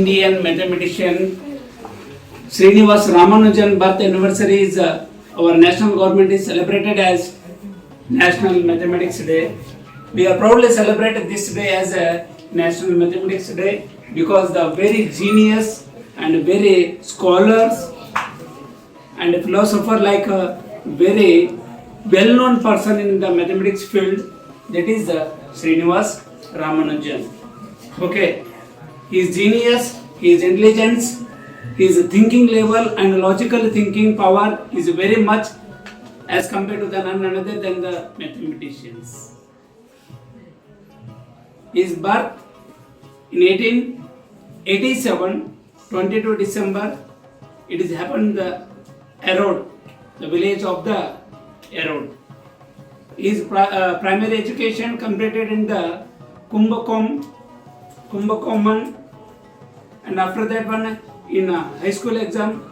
Indian mathematician Srinivas Ramanujan birth anniversary is our national government is celebrated as National Mathematics Day. We are proudly celebrated this day as a National Mathematics Day because the very genius and very scholars and a philosopher like a very well-known person in the mathematics field, that is Srinivas Ramanujan. Okay, his genius, his intelligence, his thinking level and logical thinking power is very much as compared to the none other than the mathematicians. His birth in 1887, 22 December, it is happened the Erode, the village of the Erode. His primary education completed in the Kumbakonam, and after that one in high school exam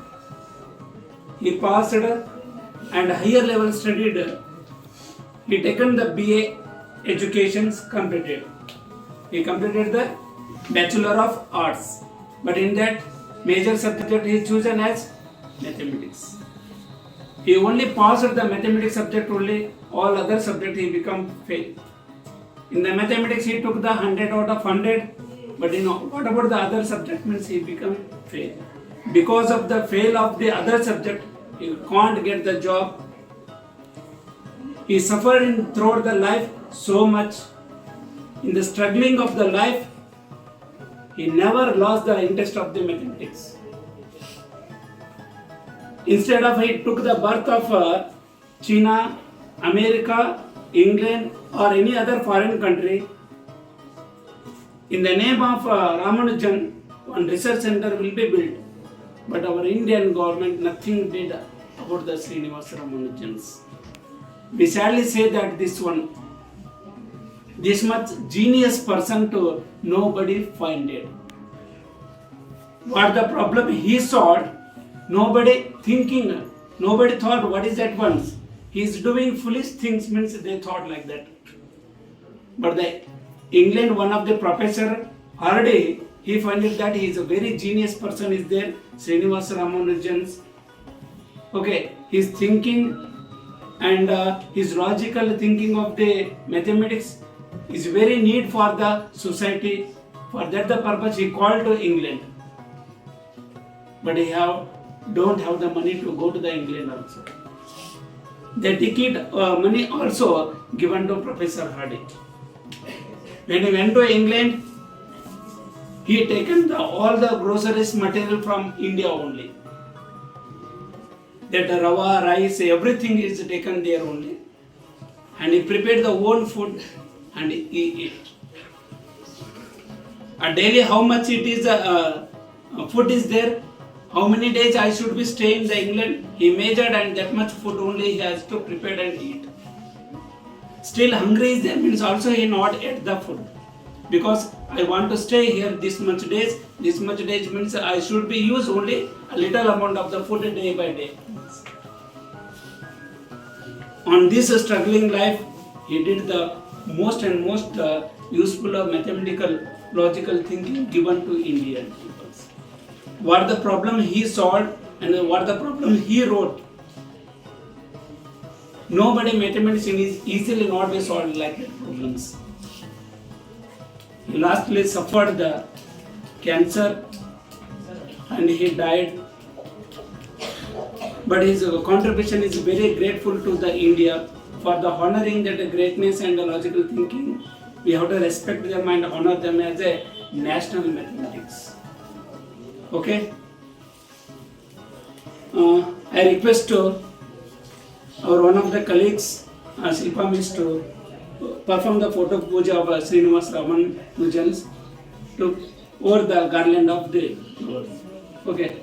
he passed and higher level studied. He taken the BA educations completed. He completed the Bachelor of Arts, but in that major subject he chosen as mathematics. He only passed the mathematics subject only, all other subject he become fail. In the mathematics he took the 100 out of 100, but what about the other subject means he become fail. Because of the fail of the other subject, he can't get the job. He suffered throughout the life so much. In the struggling of the life, he never lost the interest of the mathematics. Instead of he took the birth of China, America, England or any other foreign country. In the name of Ramanujan, one research center will be built. But our Indian government nothing did about the Srinivas Ramanujans. We sadly say that this much genius person to nobody find it. What the problem he solved, nobody thinking, nobody thought what is that once. He is doing foolish things means they thought like that. But the England one of the professor already he found it that he is a very genius person is there, Srinivas Ramanujan's. Okay, his thinking and his logical thinking of the mathematics is very need for the society. For that the purpose he called to England. But he don't have the money to go to the England also. The ticket money also given to Professor Hardy. When he went to England, he taken all the groceries material from India only. That rava, rice, everything is taken there only. And he prepared the own food and he eat. And daily how much it is food is there, how many days I should be staying in the England, he measured and that much food only he has to prepare and eat. Still hungry is there means also he not ate the food. Because I want to stay here this much days means I should be use only a little amount of the food day by day. On this struggling life, he did the most and most useful of mathematical logical thinking given to Indian people. What the problem he solved and what the problem he wrote. Nobody mathematician is easily not be solved like that problems. He lastly suffered the cancer and he died. But his contribution is very grateful to the India for the honoring that greatness and the logical thinking. We have to respect them and honor them as a national mathematics. Okay. I request to our one of the colleagues, Shilpa Miss, to perform the photo puja of Srinivas Ramanujan to over the garland of the Lord. Okay.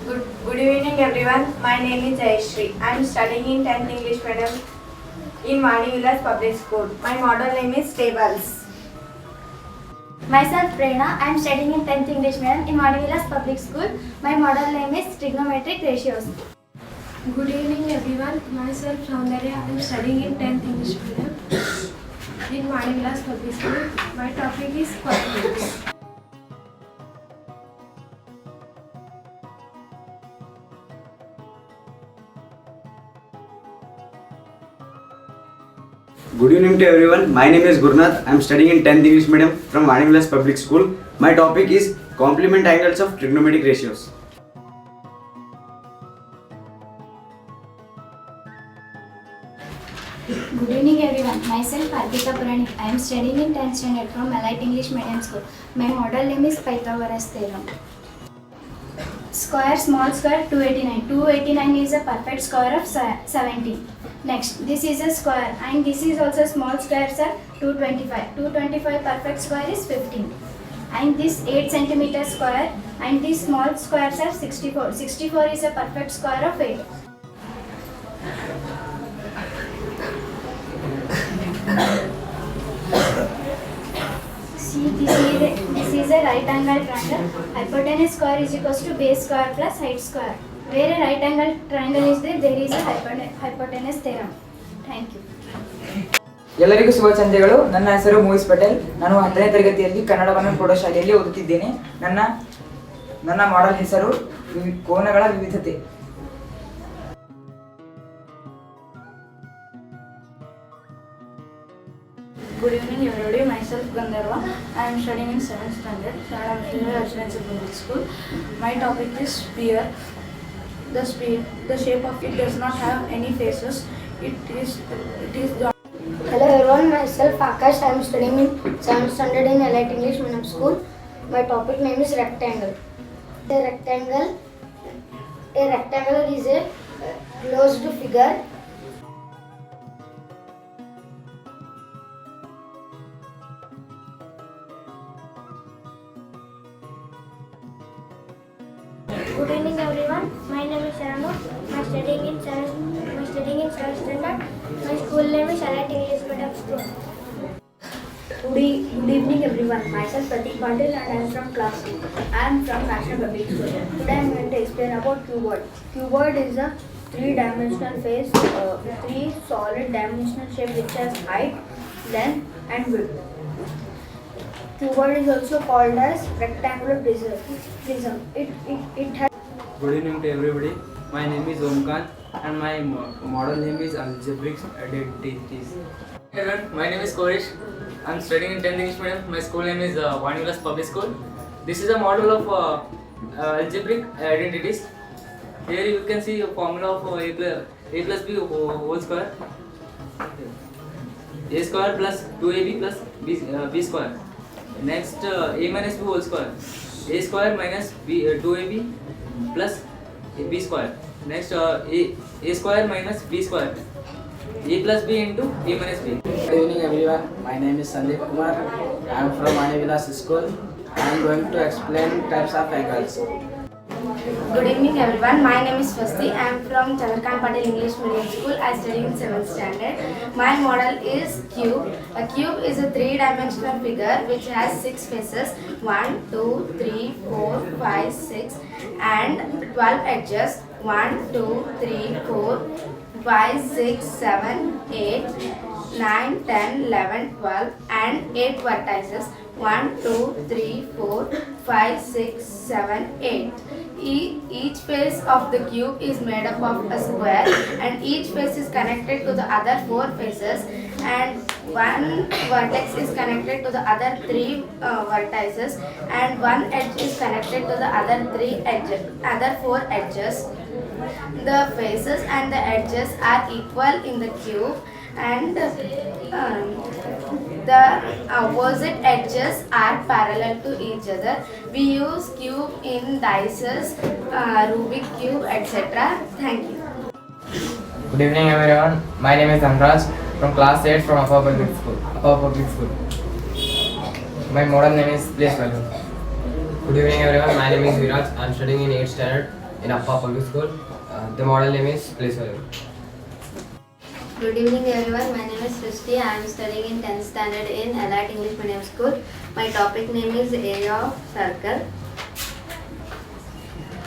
Good evening everyone. My name is Jayashree. I am studying in 10th English medium in Vani Villas Public School. My model name is Tables. Myself Prerna. I am studying in 10th English medium in Vani Villas Public School. My model name is trigonometric ratios. Good evening everyone. Myself Soundarya. I am studying in 10th English medium in Vani Villas Public School. My topic is quadratics. Good evening to everyone. My name is Gurnath. I am studying in 10th English medium from Vani Villas Public School. My topic is complement angles of trigonometric ratios. Good evening everyone. Myself Arpita Puranik. I am studying in 10th standard from Elite English Medium School. My model name is Pythagoras theorem. Square, small square, 289. 289 is a perfect square of 17. Next, this is a square and this is also small square, sir, 225. 225 perfect square is 15. And this 8 centimeter square and this small squares are 64. 64 is a perfect square of 8. See, this is a right angle triangle. Hypotenuse square is equals to base square plus height square. Where a right angle triangle is there is a hypotenuse theorem. Thank you. ಎಲ್ಲರಿಗೂ ಶುಭ ಸಂಜೆಗಳು. ನನ್ನ ಹೆಸರು ಮೋಹಿಸ್ ಪಟೇಲ್. ನಾನು 10ನೇ ತರಗತಿಯಲ್ಲಿ ಕನ್ನಡವನ್ನು ಪ್ರೌಢಶಾಲೆಯಲ್ಲಿ ಓದುತ್ತಿದ್ದೇನೆ. ನನ್ನ model ಹೆಸರು ಕೋನಗಳ ವಿವಿಧತೆ. Good evening everybody. Myself Gandharva. I am studying in 7th standard. Shara Residential Public School. My topic is sphere. The shape of it does not have any faces. It is Hello everyone, myself Akash. I am studying in 7th standard in Elite English Medium School. My topic name is rectangle. A rectangle is a closed figure. Good evening everyone. My name is Sharanu. I am studying in 7th standard. My school name is Elite English Medium School. Good evening everyone. Myself Pratik Patil and I am from class 2. I am from National Public School. Today I am going to explain about cuboid. Cuboid is a three-dimensional face, three solid dimensional shape which has height, length and width. Cuboid is also called as rectangular prism. It has. Good evening to everybody. My name is Omkar and my model name is algebraic identities. Everyone, my name is Korish. I am studying in 10th English medium. My school name is Vani Villas Public School. This is a model of algebraic identities. Here you can see a formula of a plus b whole square. A square plus 2ab plus b square. Next a minus b whole square. A square minus b 2ab plus b square. Next a square minus b square. A plus b into a minus b. Good evening everyone. My name is Sandeep Kumar. I am from Vani Villas School. I am going to explain types of angles. Good evening everyone. My name is Swasti. I am from Chandrakant Patil English Medium School. I study in 7th standard. My model is cube. A cube is a three-dimensional figure which has 6 faces. 1, 2, 3, 4, 5, 6 and 12 edges. 1, 2, 3, 4, 5, 6, 7, 8, 9, 10, 11, 12 and 8 vertices. 1, 2, 3, 4, 5, 6, 7, 8. Each face of the cube is made up of a square and each face is connected to the other 4 faces and one vertex is connected to the other 3 vertices and one edge is connected to the other 4 edges. The faces and the edges are equal in the cube and the opposite edges are parallel to each other. We use cube in dices, Rubik cube, etc. Thank you. Good evening everyone. My name is Amraj from class 8 from Upper Public School. My model name is Place Value. Good evening everyone. My name is Viraj. I am studying in 8th standard. in Appa Public School. The model name is Pleasure. Good evening everyone, my name is Srishti. I am studying in 10th standard in Elite English Medium School. My topic name is area of circle.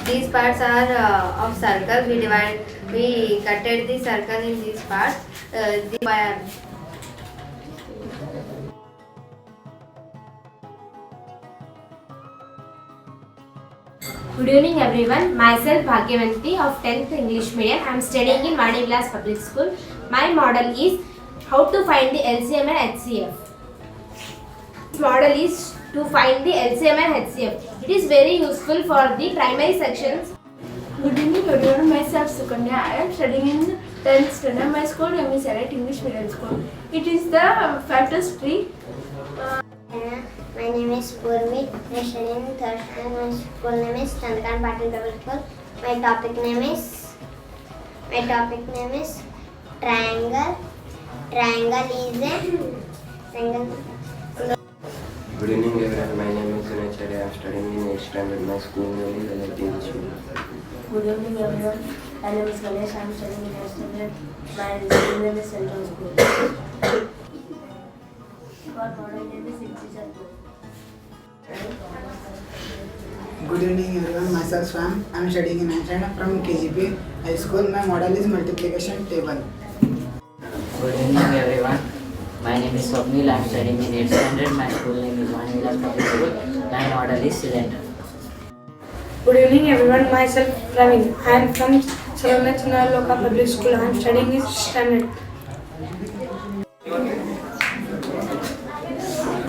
These parts are of circle. We cutted the circle in these parts. Good evening everyone. Myself Bhagyavanti of 10th English Medium. I am studying in Vani Vilas Public School. My model is how to find the LCM and HCF. This model is to find the LCM and HCF. It is very useful for the primary sections. Good evening everyone, myself Sukanya. I am studying in 10th standard. My school name is Elite English Medium School. It is the factors tree. My name is Purmit. I am studying in 3rd standard. My school name is Chandrakant Patil Public School. My topic name is triangle. Triangle is a triangle. Good evening everyone, my name is Sunachari. I am studying in 8th standard. My school name is Elite English Medium. Good evening everyone, my name is Ganesh. I am studying in 8th standard. My school name is Central School. Our model name is Integer. Good evening everyone, myself Swam. I am studying in 9th standard from KGP High School. My model is multiplication table. Good evening everyone. My name is Swapnil. I am studying in 8th standard. My school name is Vani Vilas Public School. My model is cylinder. Good evening everyone, myself Praveen. I am from Saranachana Loka Public School. I am studying in 6th standard.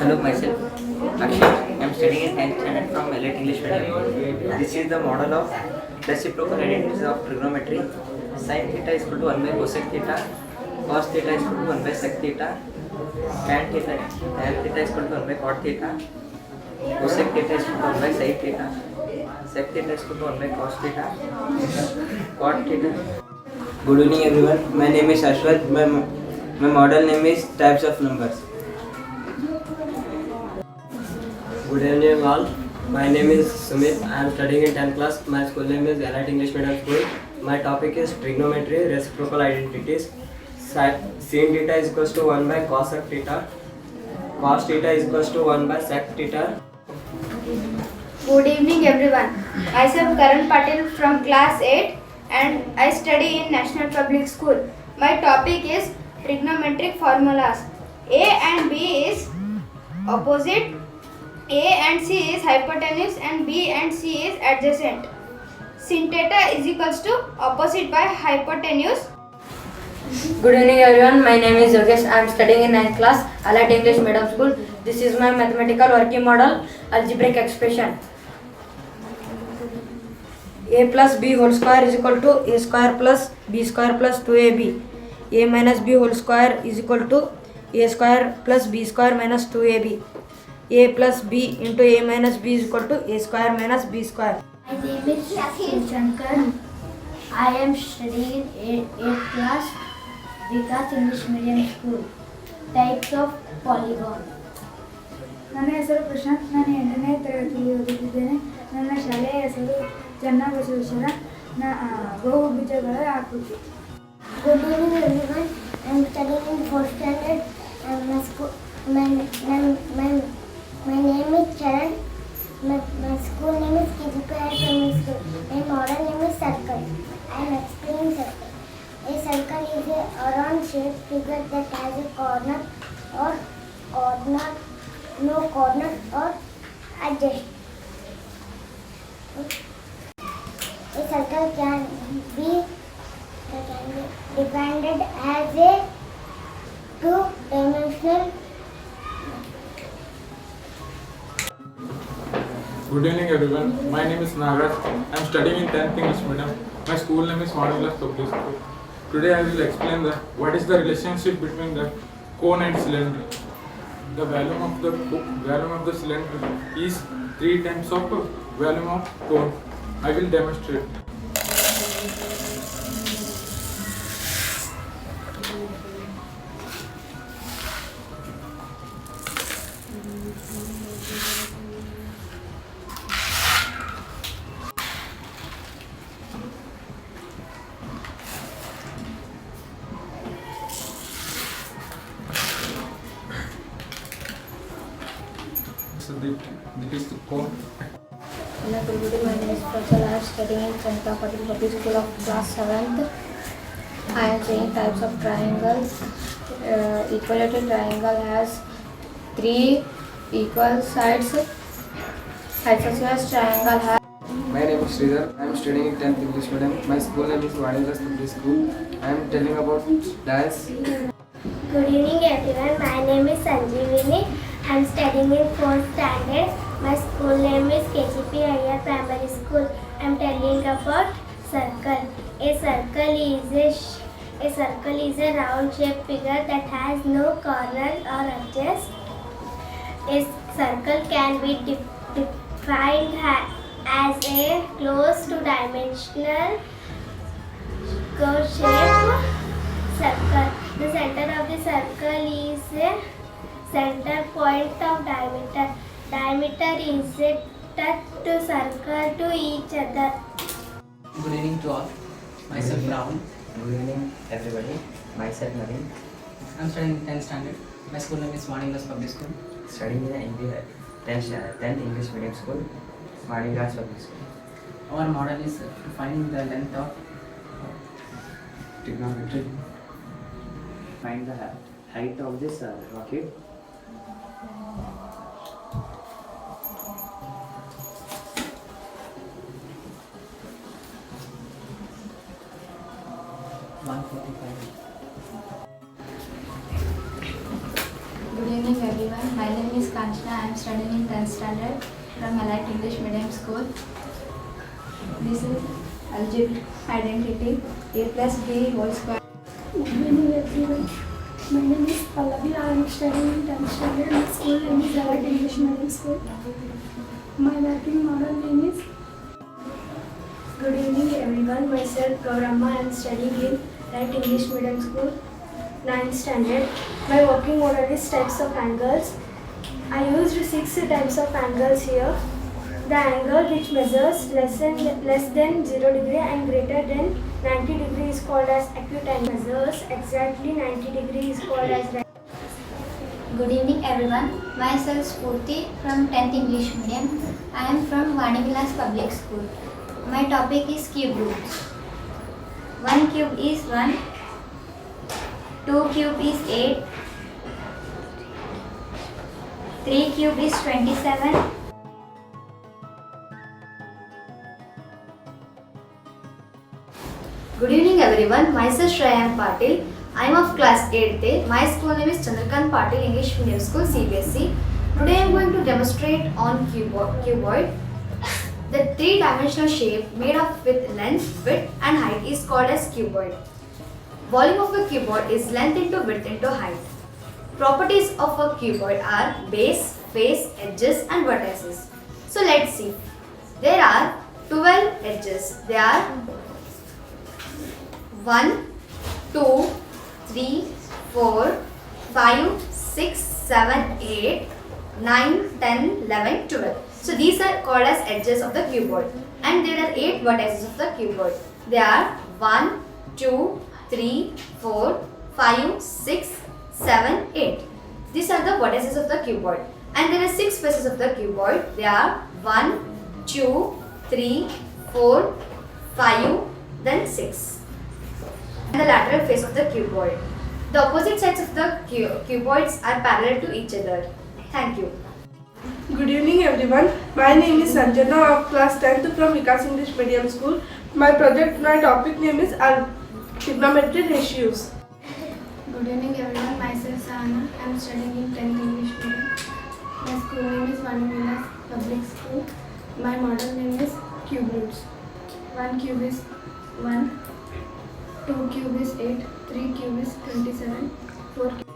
Hello, myself Akshay. I am studying in 10th standard from Elite English Medium. This is the model of reciprocal identities of trigonometry. Sin theta is equal to 1 by cosec theta. Cos theta is equal to 1 by sec theta. Tan theta is equal to 1 by cot theta. Cosec theta is equal to 1 by sin theta. Sec theta is equal to 1 by cos theta. Cot theta. Good evening everyone. My name is Ashwath. My model name is types of numbers. Good evening all. My name is Sumit. I am studying in 10th class. My school name is Elite English Medium School. My topic is trigonometry, reciprocal identities. Sin theta is equals to 1 by cos of theta. Cos theta is equals to 1 by sec theta. Good evening everyone. Myself Karan Patil from class 8 and I study in National Public School. My topic is trigonometric formulas. A and B is opposite. A and C is hypotenuse and B and C is adjacent. Sin theta is equals to opposite by hypotenuse. Good evening everyone, my name is Yogesh. I am studying in 9th class, Elite English Medium School. This is my mathematical working model, algebraic expression. A plus B whole square is equal to A square plus B square plus 2AB. A minus B whole square is equal to A square plus B square minus 2AB. A plus B into A minus B is equal to A square minus B square. My name is Shankar. I am studying in 8th class, Vikas English Medium School. Types of polygon. ನನ್ನ ಹೆಸರು ಪ್ರಶಾಂತ್. ನಾನು 8ನೇ ತರಗತಿಯಲ್ಲಿ ಓದುತ್ತಿದ್ದೇನೆ. ನನ್ನ ಶಾಲೆಯ ಹೆಸರು ಚನ್ನಬಸವೇಶ್ವರ ಬಹುಭುಜಗಳ ಆಕೃತಿ. Good evening everyone. I am studying in 4th standard. My name is Charan. My school name is KGP Primary School. My model name is circle. I am explaining circle. A circle is a round shaped figure that has a corner or no corner or adjacent. A circle can be defined as a two-dimensional. Good evening everyone. My name is Nagaraj. I am studying in 10th English Medium. My school name is Vani Vilas Public School. Today I will explain what is the relationship between the cone and cylinder. The volume of the cylinder is 3 times of volume of cone. I will demonstrate. that is the cone. Hello everybody, my name is Prachal. I am studying in Chandra Patil Public School of class 7th. I am saying types of triangles. Equilateral triangle has 3 equal sides. Isosceles triangle has. My name is Sridhar. I am studying in 10th English medium. My school name is Vanilas Public School. I am telling about dance. Good evening everyone, my name is Sanjeevini. I am studying in 4th standard. My school name is KGP Iyer Primary School. I am telling about circle. A circle is a round shaped figure that has no corners or edges. A circle can be defined as a close to dimensional curve-shaped circle. The center of the circle is a center point of diameter. Diameter is a touch circle to each other. Good evening to all. Myself Rahul. Good evening everybody. Myself Naveen. I'm studying in 10th standard. My school name is Vanilas Public School. Studying in the 10th English medium school, Vanilas Public School. Our model is to find the length of Trigonometry. Find the height of this rocket. Good evening everyone. My name is Kanchana. I am studying in 10th standard from Elite English Medium School. This is algebraic identity a plus b whole square. Good evening everyone. My name is Pallavi. I am studying in 10th standard. My school name is Elite English Medium School. My working model name is. Good evening everyone. Myself Gaurama. I am studying in Right English Medium School, 9th standard. My working model is types of angles. I used 6 types of angles here. The angle which measures less than 0 degree and greater than 90 degree is called as acute angle. Measures exactly 90 degree is called as right. Good evening everyone. Myself Spurti from 10th English Medium. I am from Vanivilas Public School. My topic is cube roots. 1 cube is 1, 2 cube is 8, 3 cube is 27, Good evening everyone. Myself Shreyam Patil. I am of class 8th. My school name is Chandrakant Patil English Medium School CBSE. Today I am going to demonstrate on cuboid. The 3-dimensional shape made up with length, width and height is called as cuboid. Volume of a cuboid is length into width into height. Properties of a cuboid are base, face, edges and vertices. So let's see. There are 12 edges. There are 1, 2, 3, 4, 5, 6, 7, 8, 9, 10, 11, 12. So these are called as edges of the cuboid. And there are 8 vertices of the cuboid. There are 1, 2, 3, 4, 5, 6, 7, 8. These are the vertices of the cuboid. And there are 6 faces of the cuboid. There are 1, 2, 3, 4, 5, then 6. And the lateral face of the cuboid. The opposite sides of the cuboids are parallel to each other. Thank you. Good evening everyone. My name is Sanjana of class 10th from Vikas English Medium School. My topic name is trigonometry ratios. Good evening everyone. Myself Sahana. I am studying in 10th English Medium. My school name is Vanivilas Public School. My model name is cube roots. 1 cube is 1, 2 cube is 8, 3 cube is 27, 4 cube.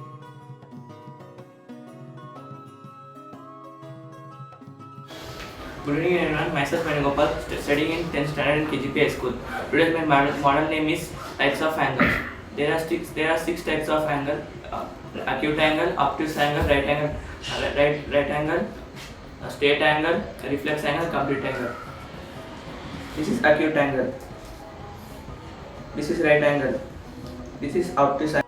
Good evening everyone, myself Venugopal, studying in 10th standard in KGP High School. Today my model name is types of angles. There are six types of angle: acute angle, obtuse angle, right angle, straight angle, reflex angle, complete angle. This is acute angle. This is right angle. This is obtuse angle.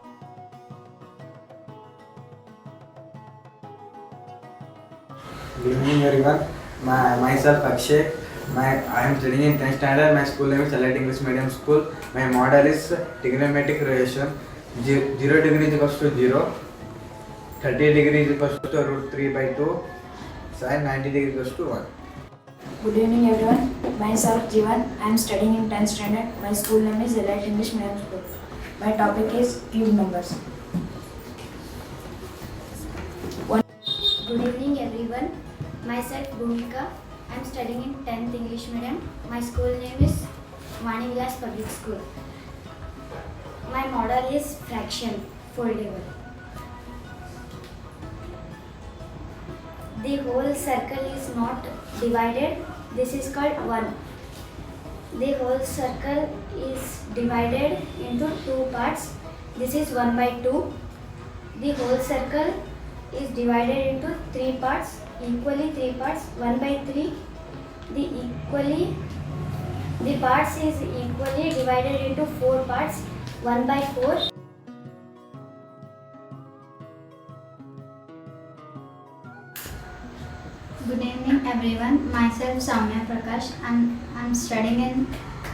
Good evening everyone. Myself Akshay. I am studying in 10th standard. My school name is Elite English Medium School. My model is trigonometric relation. 0 degree is equals to 0. 30 degree is equals to root 3 by 2. Sin 90 degree is equals to 1. Good evening everyone. Myself Jivan. I am studying in 10th standard. My school name is Elite English Medium School. My topic is cube numbers. Good evening everyone. Myself Bhumika. I am studying in 10th English medium. My school name is Vani Vilas Public School. My model is fraction, foldable. The whole circle is not divided. This is called 1. The whole circle is divided into 2 parts. This is 1 by 2. The whole circle is divided into 3 parts, equally 3 parts, 1 by 3. The parts is equally divided into 4 parts, 1 by 4. Good evening everyone. Myself Samya Prakash. I'm studying in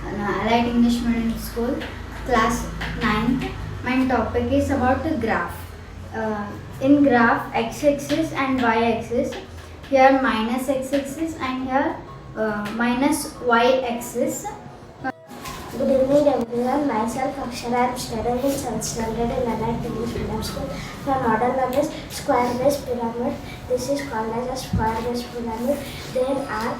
Allied English Medium School, class 9th. My topic is about the graph. In graph, x-axis and y-axis. Here minus x-axis and here minus y-axis. Good evening everyone. Myself Akshara. I am studying in 7th standard in Allied English Medium School. My model number is square base pyramid. This is called as a square base pyramid. There are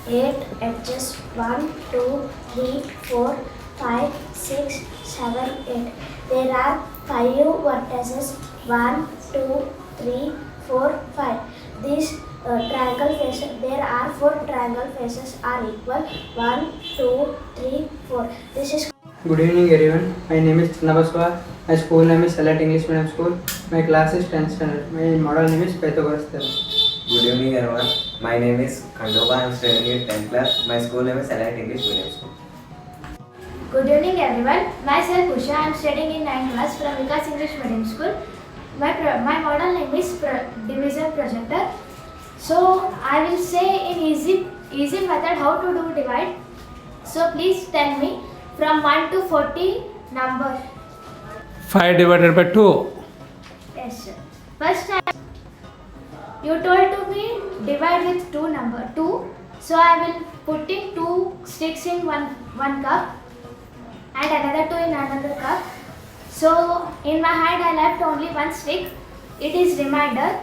8 edges. 1, 2, 3, 4, 5, 6, 7, 8. There are 5 vertices. 1, 2, 3, 4, 5. These triangle faces, there are 4 triangle faces are equal. 1, 2, 3, 4. This is. Good evening everyone. My name is Navaskar. My school name is Elite English Medium School. My class is 10th standard. My model name is Pythagoras theorem. Good evening everyone. My name is Khandoba. I am studying in 10th class. My school name is Elite English Medium School. Good evening everyone. Myself Usha. I am studying in 9th class from Vikas English Medium School. My model name is division projector. So I will say in easy method how to do divide. So please tell me from 1 to 40 number. 5 divided by 2. Yes sir. First time you told to me divide with 2. So I will put in 2 sticks in one cup and another 2 in another cup. So in my hand I left only 1 stick. It is remainder.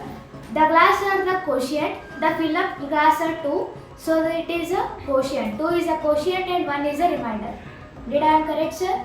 The glass are the quotient. The fill up glass are 2. So it is a quotient. 2 is a quotient and 1 is a remainder. Did I am correct sir?